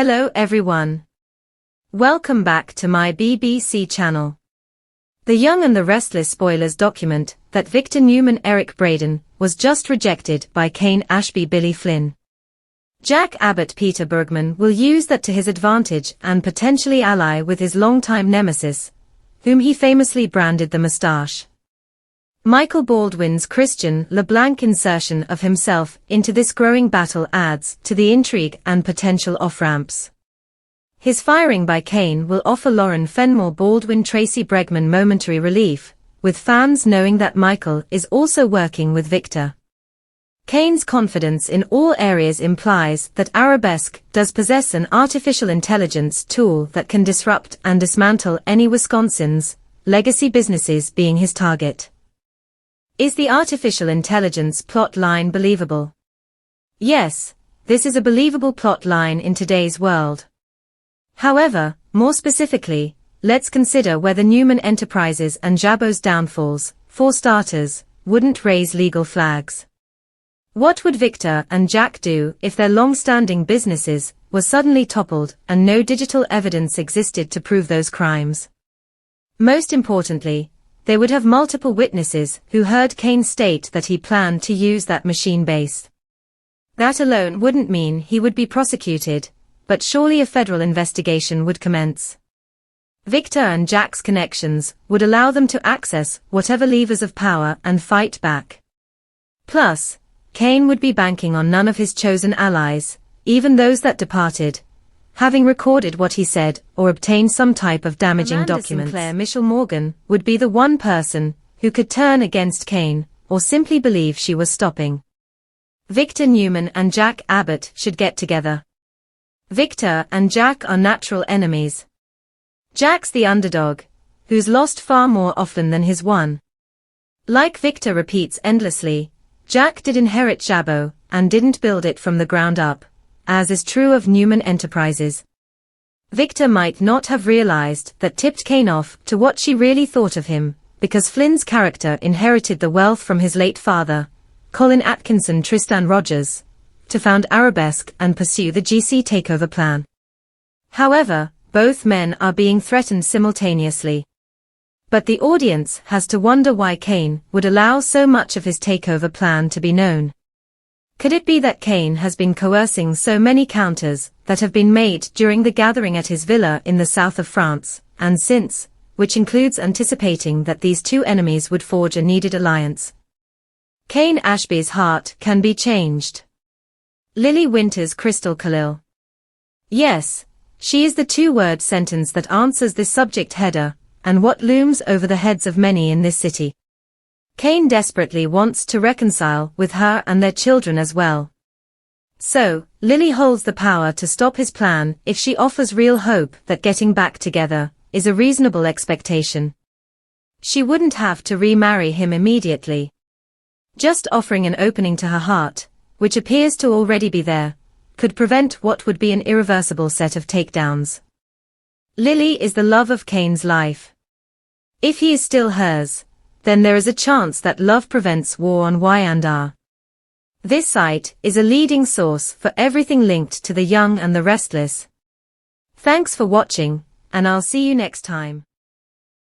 Hello everyone. Welcome back to my BBC channel. The Young and the Restless spoilers document that Victor Newman Eric Braeden was just rejected by Kane Ashby Billy Flynn. Jack Abbott Peter Bergman will use that to his advantage and potentially ally with his longtime nemesis, whom he famously branded the Moustache. Michael Baldwin's Christian LeBlanc insertion of himself into this growing battle adds to the intrigue and potential off-ramps. His firing by Kane will offer Lauren Fenmore Baldwin Tracy Bregman momentary relief, with fans knowing that Michael is also working with Victor. Kane's confidence in all areas implies that Arabesque does possess an artificial intelligence tool that can disrupt and dismantle any Wisconsin's legacy businesses being his target. Is the artificial intelligence plot line believable? Yes, this is a believable plot line in today's world. However, more specifically, let's consider whether Newman Enterprises and Jabo's downfalls, for starters, wouldn't raise legal flags. What would Victor and Jack do if their long-standing businesses were suddenly toppled and no digital evidence existed to prove those crimes? Most importantly, they would have multiple witnesses who heard Kane state that he planned to use that machine base. That alone wouldn't mean he would be prosecuted, but surely a federal investigation would commence. Victor and Jack's connections would allow them to access whatever levers of power and fight back. Plus, Kane would be banking on none of his chosen allies, even those that departed, having recorded what he said or obtained some type of damaging documents. Sinclair Michelle Morgan would be the one person who could turn against Kane or simply believe she was stopping. Victor Newman and Jack Abbott should get together. Victor and Jack are natural enemies. Jack's the underdog, who's lost far more often than he's won. Like Victor repeats endlessly, Jack did inherit Jabo and didn't build it from the ground up, as is true of Newman Enterprises. Victor might not have realized that tipped Kane off to what she really thought of him, because Flynn's character inherited the wealth from his late father, Colin Atkinson Tristan Rogers, to found Arabesque and pursue the GC takeover plan. However, both men are being threatened simultaneously. But the audience has to wonder why Kane would allow so much of his takeover plan to be known. Could it be that Kane has been coercing so many counters that have been made during the gathering at his villa in the south of France, and since, which includes anticipating that these two enemies would forge a needed alliance? Kane Ashby's heart can be changed. Lily Winter's Crystal Khalil. Yes, she is the two-word sentence that answers this subject header, and what looms over the heads of many in this city. Kane desperately wants to reconcile with her and their children as well. So, Lily holds the power to stop his plan if she offers real hope that getting back together is a reasonable expectation. She wouldn't have to remarry him immediately. Just offering an opening to her heart, which appears to already be there, could prevent what would be an irreversible set of takedowns. Lily is the love of Kane's life. If he is still hers, then there is a chance that love prevents war on Y&R. This site is a leading source for everything linked to the Young and the Restless. Thanks for watching, and I'll see you next time.